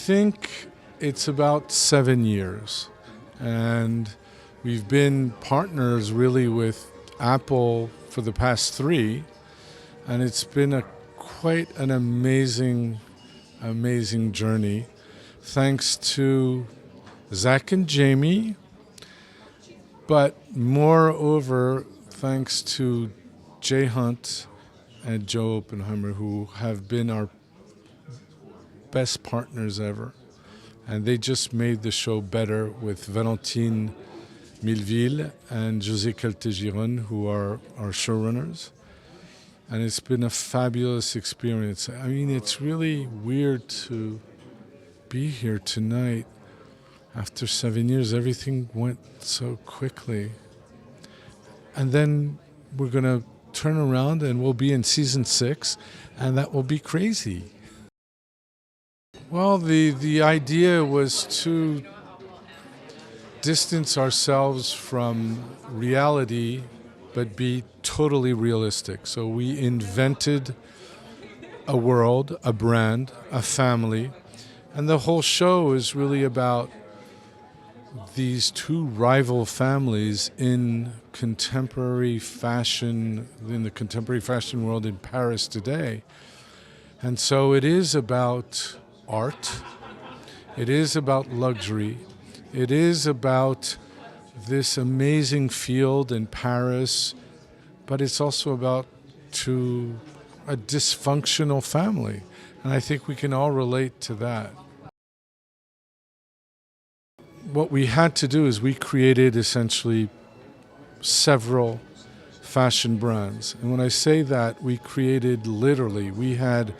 think it's about 7 years. And we've been partners really with Apple for the past 3. And it's been quite an amazing journey. Thanks to Zach and Jamie, but moreover, thanks to Jay Hunt and Joe Oppenheimer, who have been our best partners ever. And they just made the show better with Valentine Milville and José Caltagirone, who are our showrunners. And it's been a fabulous experience. I mean, it's really weird to be here tonight. After 7 years, everything went so quickly. And then we're going to turn around and we'll be in season 6, and that will be crazy. Well, the idea was to distance ourselves from reality, but be totally realistic. So we invented a world, a brand, a family, and the whole show is really about these 2 rival families in contemporary fashion, in the contemporary fashion world in Paris today. And so it is about art, it is about luxury, it is about this amazing field in Paris, but it's also about a dysfunctional family. And I think we can all relate to that. What we had to do is we created essentially several fashion brands. And when I say that, we created literally, we had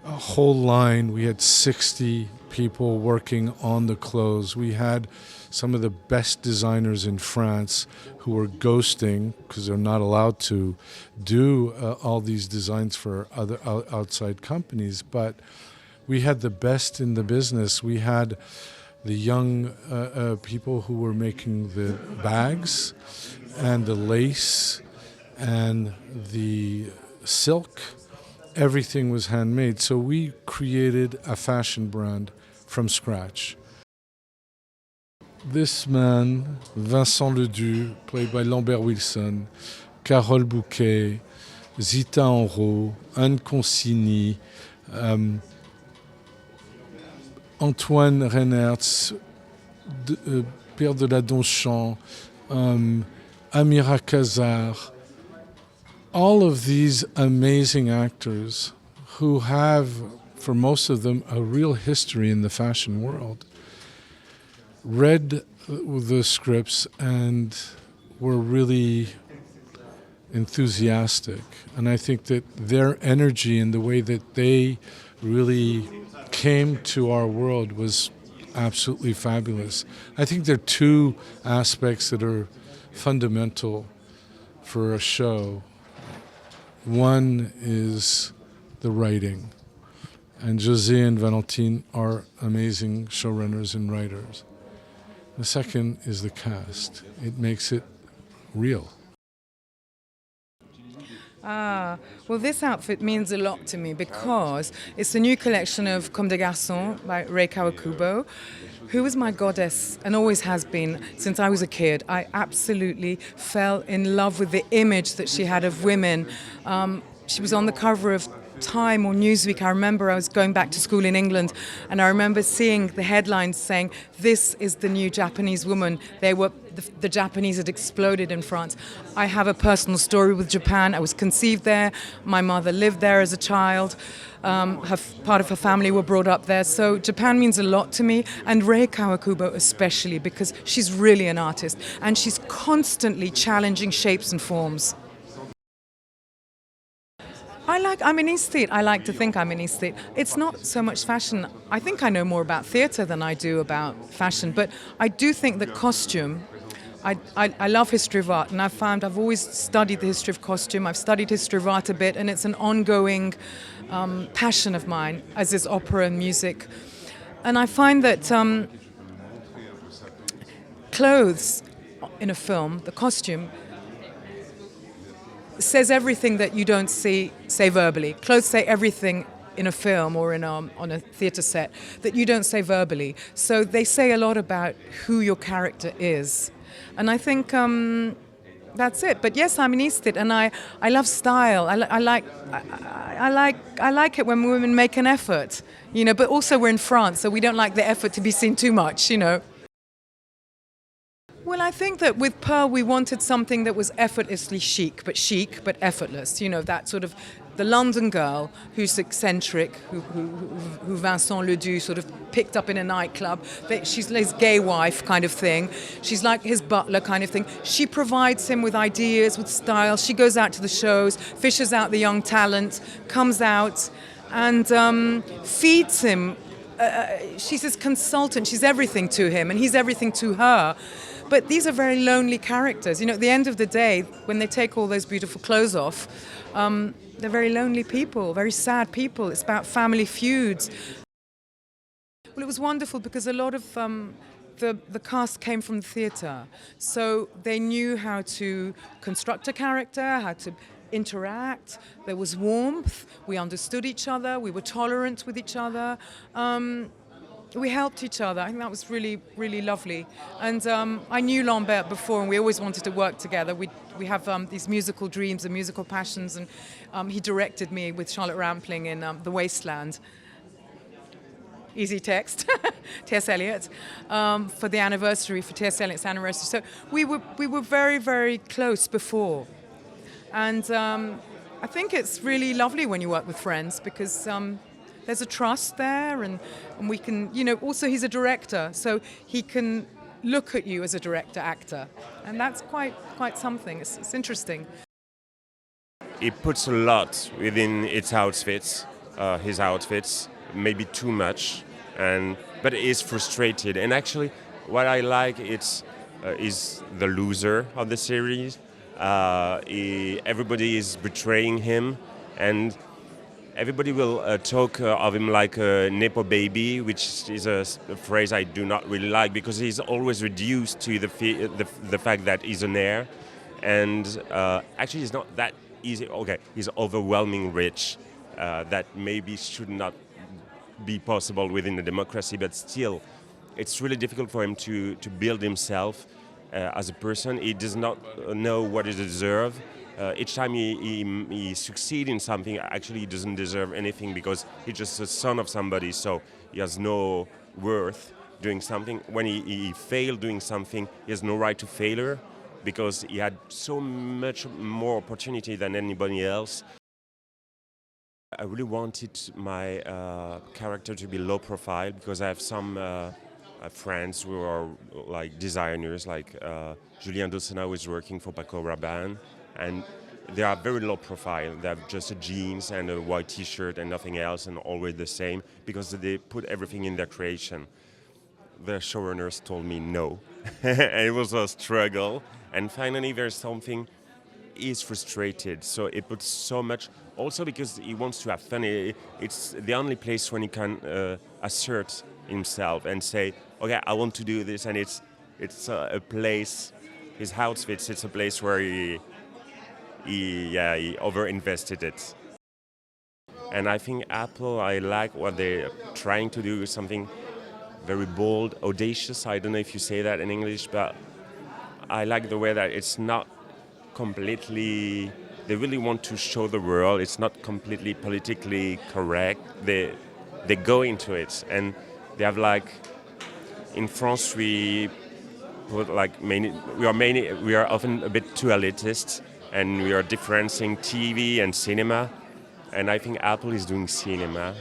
a whole line. We had 60 people working on the clothes. We had some of the best designers in France who were ghosting because they're not allowed to do all these designs for other outside companies. But we had the best in the business. We had the young people who were making the bags and the lace and the silk. Everything was handmade. So we created a fashion brand from scratch. This man, Viincent Ledu, played by Lambert Wilson, Carole Bouquet, Zita Hanrot, Anne Consigny, Antoine Reinartz, Pierre Deladonchamps, Amira Casar, all of these amazing actors who have, for most of them, a real history in the fashion world, read the scripts and were really enthusiastic. And I think that their energy and the way that they really came to our world was absolutely fabulous. I think there are 2 aspects that are fundamental for a show. One is the writing, and José and Valentine are amazing showrunners and writers. The second is the cast. It makes it real. Well, this outfit means a lot to me because it's a new collection of Comme des Garçons by Rei Kawakubo, who is my goddess and always has been since I was a kid. I absolutely fell in love with the image that she had of women. She was on the cover of Time or Newsweek. I remember I was going back to school in England, and I remember seeing the headlines saying, "This is the new Japanese woman." The Japanese had exploded in France. I have a personal story with Japan. I was conceived there. My mother lived there as a child. Part of her family were brought up there. So Japan means a lot to me, and Rei Kawakubo especially, because she's really an artist and she's constantly challenging shapes and forms. I'm an aesthete. I like to think I'm an aesthete. It's not so much fashion. I think I know more about theatre than I do about fashion, but I do think that costume, I love history of art, and I've always studied the history of costume. I've studied history of art a bit, and it's an ongoing passion of mine, as is opera and music. And I find that clothes in a film, the costume, says everything that you don't say verbally. Clothes say everything in a film or on a theatre set that you don't say verbally. So they say a lot about who your character is. And I think that's it. But yes, I'm an aesthete, and I love style. I like it when women make an effort, you know. But also we're in France, so we don't like the effort to be seen too much, you know. Well, I think that with Perle we wanted something that was effortlessly chic, but effortless. You know, that sort of the London girl who's eccentric, who Viincent Ledu sort of picked up in a nightclub. She's his gay wife kind of thing. She's like his butler kind of thing. She provides him with ideas, with style. She goes out to the shows, fishes out the young talent, comes out and feeds him. She's his consultant. She's everything to him, and he's everything to her. But these are very lonely characters. You know, at the end of the day, when they take all those beautiful clothes off, they're very lonely people, very sad people. It's about family feuds. Well, it was wonderful because a lot of the cast came from the theatre. So they knew how to construct a character, how to interact. There was warmth. We understood each other. We were tolerant with each other. We helped each other. I think that was really, really lovely. And I knew Lambert before, and we always wanted to work together. We have these musical dreams and musical passions, and he directed me with Charlotte Rampling in The Wasteland. Easy text, T.S. Eliot, for the anniversary, for T.S. Eliot's anniversary. So we were very, very close before. And I think it's really lovely when you work with friends because there's a trust there, and we can, you know, also he's a director, so he can look at you as a director-actor, and that's quite something. It's interesting. It puts a lot within its outfits, his outfits, maybe too much, but it is frustrated. And actually, what I like is the loser of the series. Everybody is betraying him, and everybody will talk of him like a Nepo baby, which is a phrase I do not really like because he's always reduced to the fact that he's an heir. And actually, he's not that easy. Okay, he's overwhelming rich. That maybe should not be possible within a democracy, but still, it's really difficult for him to build himself as a person. He does not know what he deserves. Each time he succeeds in something, actually he doesn't deserve anything because he's just a son of somebody, so he has no worth doing something. When he failed doing something, he has no right to failure because he had so much more opportunity than anybody else. I really wanted my character to be low profile because I have some friends who are like designers, like Julien Dossena, who is working for Paco Rabanne. And they are very low profile. They have just a jeans and a white t-shirt and nothing else, and always the same, because they put everything in their creation. The showrunners told me no, and it was a struggle. And finally, there's something, he's frustrated, so it puts so much, also because he wants to have fun. It's the only place when he can assert himself and say, okay, I want to do this, and it's a place, his outfits, it's a place where he overinvested it. And I think Apple, I like what they're trying to do, something very bold, audacious. I don't know if you say that in English, but I like the way that it's not completely, they really want to show the world, it's not completely politically correct. They go into it, and they have like, in France we put like we are often a bit too elitist, and we are differencing TV and cinema, and I think Apple is doing cinema.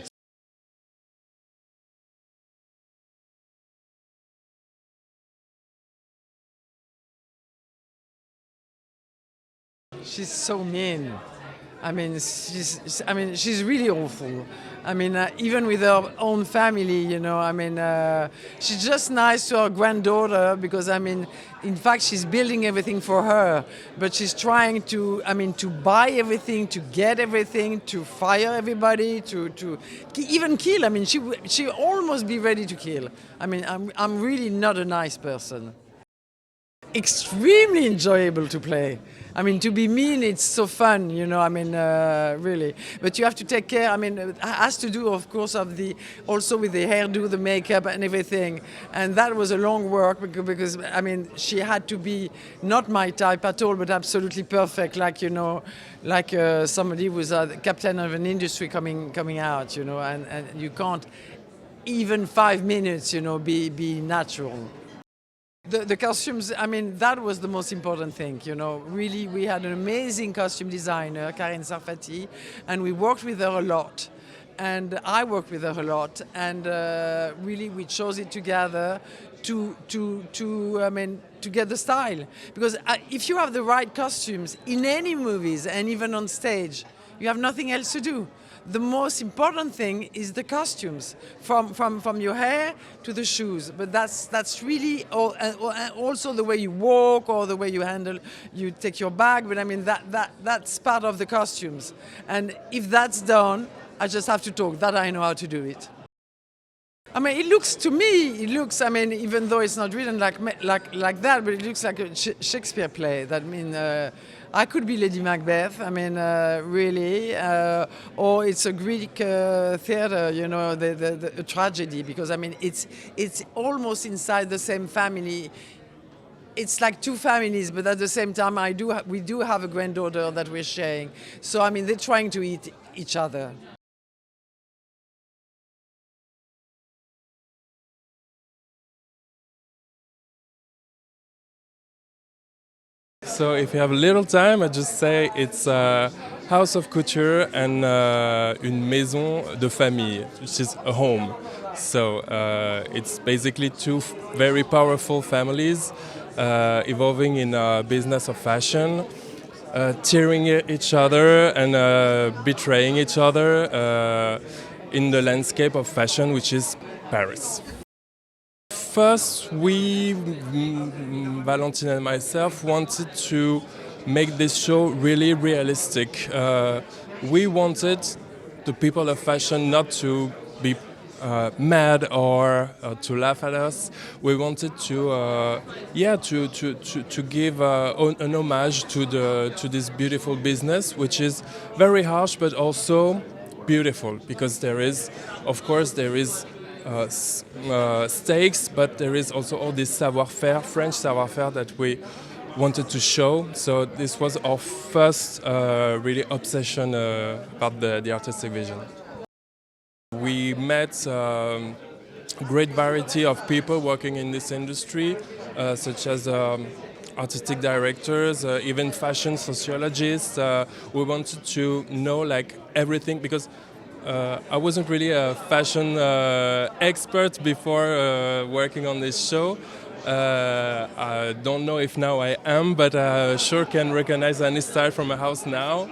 She's so mean. She's really awful. Even with her own family, you know. She's just nice to her granddaughter because, in fact, she's building everything for her. But she's trying to buy everything, to get everything, to fire everybody, to even kill. She almost be ready to kill. I'm really not a nice person. Extremely enjoyable to play. I mean, to be mean, it's so fun, you know. I mean, really. But you have to take care. I mean, it has to do, of course, also with the hairdo, the makeup, and everything. And that was a long work because I mean, she had to be not my type at all, but absolutely perfect, like, you know, like somebody who's a captain of an industry coming out, you know. And you can't even 5 minutes, you know, be natural. The costumes, I mean, that was the most important thing, you know. Really, we had an amazing costume designer, Karen Sarfati, and we worked with her a lot. And I worked with her a lot, and really we chose it together to get the style. Because if you have the right costumes in any movies and even on stage, you have nothing else to do. The most important thing is the costumes, from your hair to the shoes. But that's really all, and also the way you walk or the way you take your bag. But I mean that's part of the costumes. And if that's done, I just have to talk. That I know how to do it. I mean, it looks. I mean, even though it's not written like that, but it looks like a Shakespeare play. That means I could be Lady Macbeth. I mean, really, or it's a Greek theater. You know, the tragedy. Because I mean, it's almost inside the same family. It's like two families, but at the same time, we do have a granddaughter that we're sharing. So I mean, they're trying to eat each other. So if you have a little time, I just say it's a house of couture and une maison de famille, which is a home. So it's basically two very powerful families evolving in a business of fashion, tearing each other and betraying each other in the landscape of fashion, which is Paris. First, Valentine and myself, wanted to make this show really realistic. We wanted the people of fashion not to be mad or to laugh at us. We wanted to give an homage to this beautiful business, which is very harsh but also beautiful, because there is stakes, but there is also all this savoir-faire, French savoir-faire that we wanted to show. So this was our first really obsession about the artistic vision. We met a great variety of people working in this industry, such as artistic directors, even fashion sociologists. We wanted to know like everything, because I wasn't really a fashion expert before working on this show. I don't know if now I am, but I sure can recognize any style from a house now.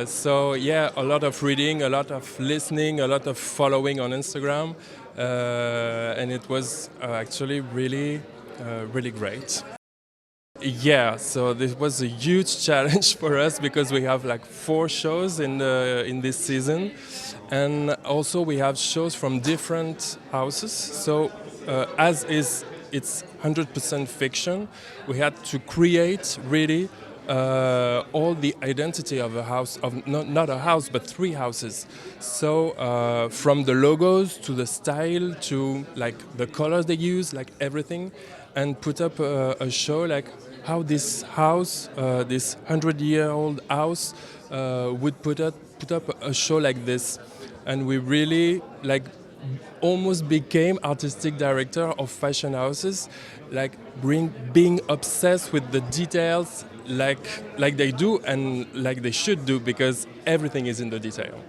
So yeah, a lot of reading, a lot of listening, a lot of following on Instagram, and it was actually really great. Yeah, so this was a huge challenge for us, because we have like 4 shows in this season, and also we have shows from different houses. So as is, it's 100% fiction. We had to create really all the identity of a house, of not a house but 3 houses. So from the logos to the style to like the colors they use, like everything, and put up a show like how this house, this 100-year-old house, would put up a show like this. And we really like almost became artistic director of fashion houses, like being obsessed with the details, like they do and like they should do, because everything is in the detail.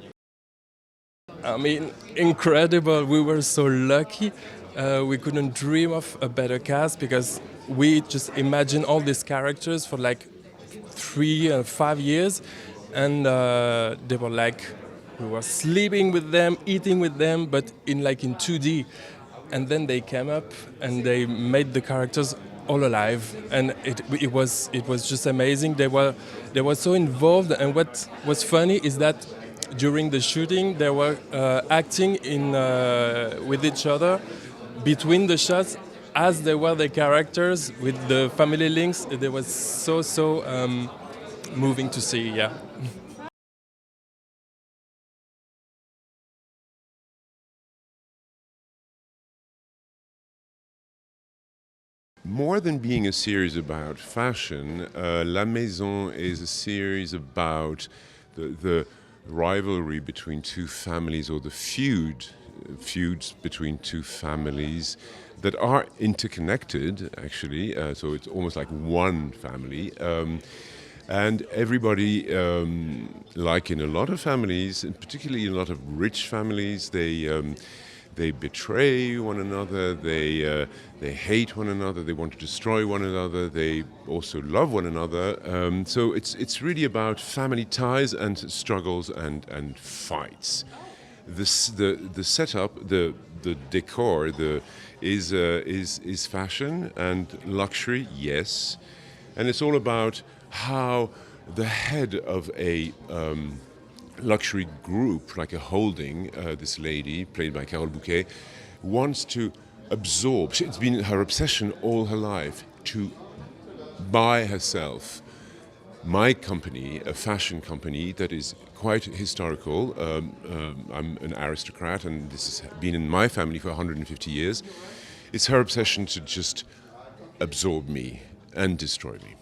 I mean, incredible. We were so lucky. We couldn't dream of a better cast, because we just imagined all these characters for like 3 or 5 years, and they were like, we were sleeping with them, eating with them, but in 2D. And then they came up and they made the characters all alive, and it was just amazing. They were so involved, and what was funny is that during the shooting they were acting with each other between the shots, as they were the characters with the family links, it was so moving to see. Yeah. More than being a series about fashion, La Maison is a series about the rivalry between two families, or the feuds between two families that are interconnected, actually. So it's almost like one family. And everybody, like in a lot of families, and particularly in a lot of rich families, they betray one another, they hate one another, they want to destroy one another, they also love one another. So it's really about family ties and struggles and fights. The setup, the decor, is fashion and luxury, yes, and it's all about how the head of a luxury group, like a holding, this lady, played by Carole Bouquet, wants to absorb. It's been her obsession all her life to buy herself my company, a fashion company that is quite historical. I'm an aristocrat, and this has been in my family for 150 years. It's her obsession to just absorb me and destroy me.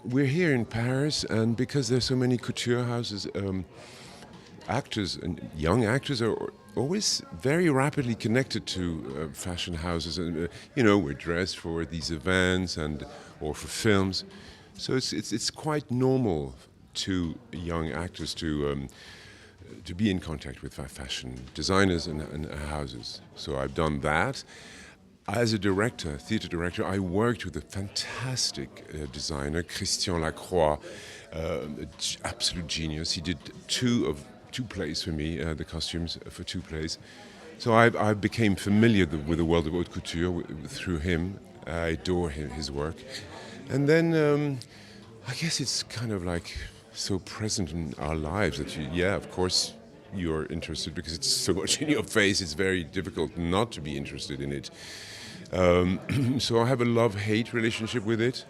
We're here in Paris, and because there's so many couture houses, actors and young actors are always very rapidly connected to fashion houses, and we're dressed for these events or for films, so it's quite normal to young actors to be in contact with fashion designers and houses. So I've done that. As a director, theatre director, I worked with a fantastic designer, Christian Lacroix, absolute genius. He did two plays for me, the costumes for 2 plays. So I became familiar with the world of haute couture through him. I adore his work. And then I guess it's kind of like so present in our lives that of course you're interested, because it's so much in your face. It's very difficult not to be interested in it. So I have a love-hate relationship with it.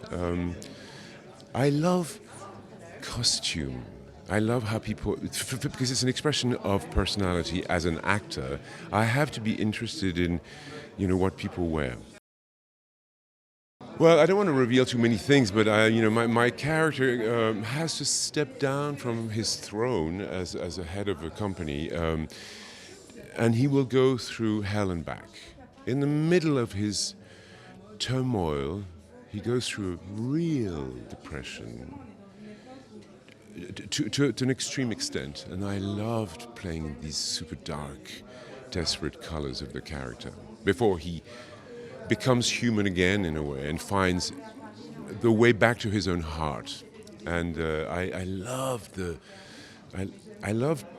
I love costume. I love how people, because it's an expression of personality. As an actor, I have to be interested in, what people wear. Well, I don't want to reveal too many things, but my character has to step down from his throne as a head of a company, and he will go through hell and back. In the middle of his turmoil, he goes through a real depression to an extreme extent, and I loved playing these super dark, desperate colors of the character before he becomes human again in a way and finds the way back to his own heart. And I love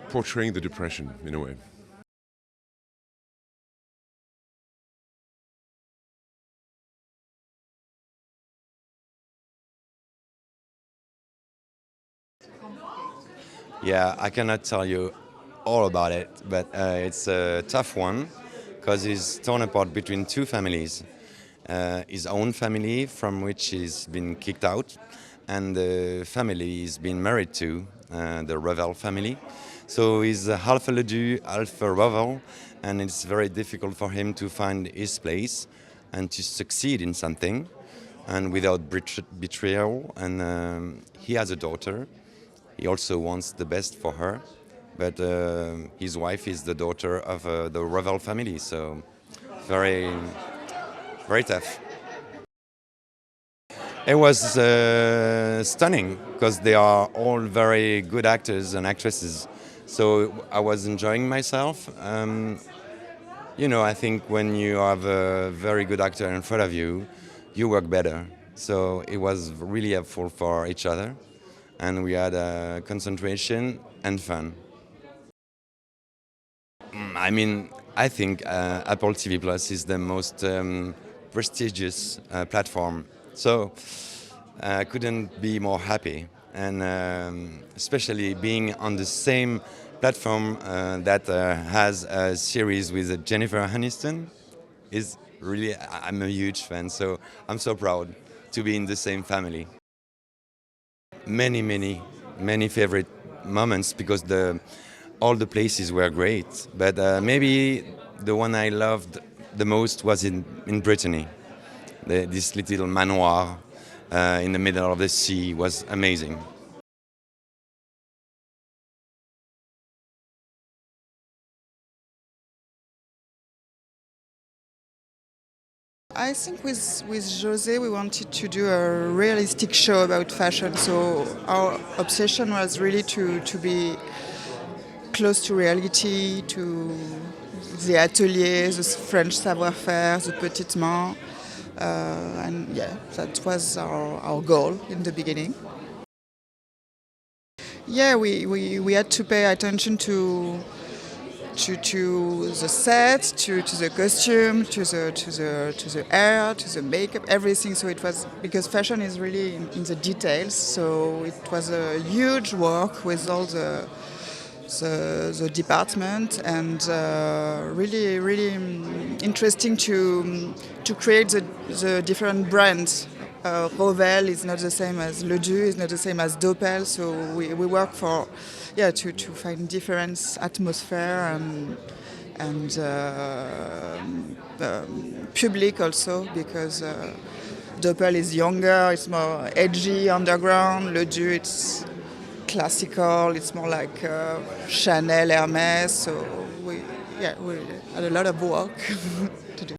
portraying the depression in a way. Yeah, I cannot tell you all about it, but it's a tough one because he's torn apart between 2 families. His own family, from which he's been kicked out, and the family he's been married to, the Rovel family. So he's half a Ledu, half a Rovel, and it's very difficult for him to find his place and to succeed in something, and without betrayal. And he has a daughter. He also wants the best for her, but his wife is the daughter of the Rovel family, so very, very tough. It was stunning because they are all very good actors and actresses, so I was enjoying myself. I think when you have a very good actor in front of you, you work better. So it was really helpful for each other, and we had concentration and fun. I think Apple TV Plus is the most prestigious platform. So I couldn't be more happy, and especially being on the same platform that has a series with Jennifer Aniston is really, I'm a huge fan, so I'm so proud to be in the same family. Many favorite moments because all the places were great, but maybe the one I loved the most was in Brittany. This little manoir in the middle of the sea was amazing. I think with José we wanted to do a realistic show about fashion, so our obsession was really to be close to reality, to the atelier, the French savoir-faire, the petites mains, and yeah, that was our goal in the beginning. Yeah, we had to pay attention to the set, to the costume, to the hair, to the makeup, everything. So it was, because fashion is really in the details. So it was a huge work with all the department, and really interesting to create the different brands. Rovel is not the same as Ledu, is not the same as Doppel, so we work for to find different atmosphere and public also, because Doppel is younger, it's more edgy, underground. Ledu, it's classical, it's more like Chanel, Hermes, so we had a lot of work to do.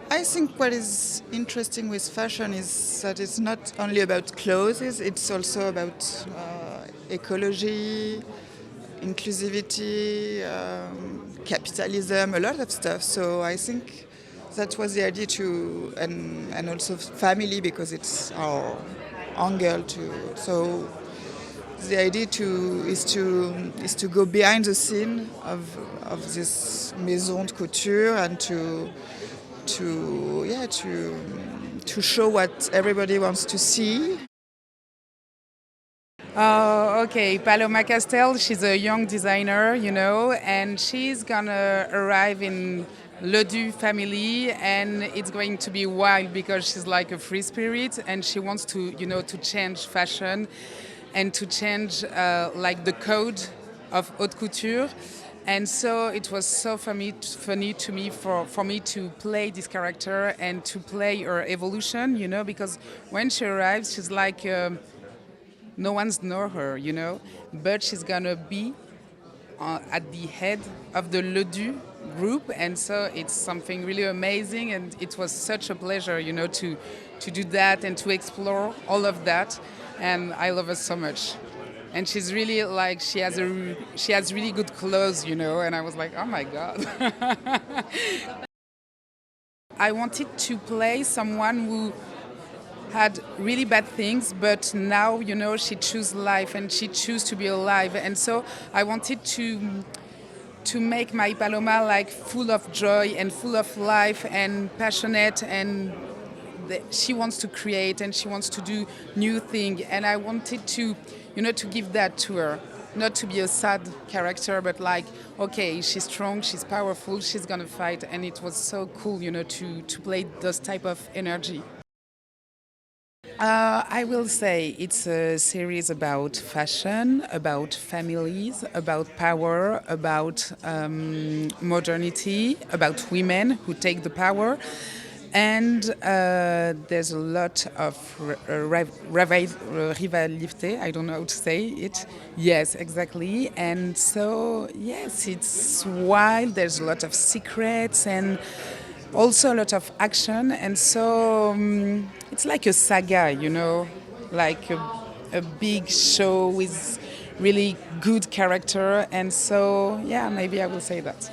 I think what is interesting with fashion is that it's not only about clothes, it's also about ecology, inclusivity, capitalism, a lot of stuff. So I think that was the idea and also family, because it's our angle too. So the idea is to go behind the scene of this Maison de couture and to show what everybody wants to see. Okay, Paloma Castel, she's a young designer, and she's gonna arrive in Ledu family, and it's going to be wild because she's like a free spirit, and she wants to, to change fashion and to change like the code of haute couture. And so it was so funny to me for me to play this character and to play her evolution, because when she arrives, she's like no one's know her, but she's gonna be at the head of the Ledu group, and so it's something really amazing, and it was such a pleasure, to do that and to explore all of that, and I love her so much. And she's really like, she has really good clothes, and I was like, oh my God. I wanted to play someone who had really bad things, but now, she chose life and she chose to be alive. And so I wanted to make my Paloma like full of joy and full of life and passionate, and she wants to create and she wants to do new things. And I wanted to give that to her, not to be a sad character, but like, okay, she's strong, she's powerful, she's gonna fight, and it was so cool, to play those type of energy. I will say it's a series about fashion, about families, about power, about modernity, about women who take the power. And there's a lot of rivalité, I don't know how to say it. Yes, exactly. And so, yes, it's wild, there's a lot of secrets and also a lot of action. And so it's like a saga, like a big show with really good character. And so, yeah, maybe I will say that.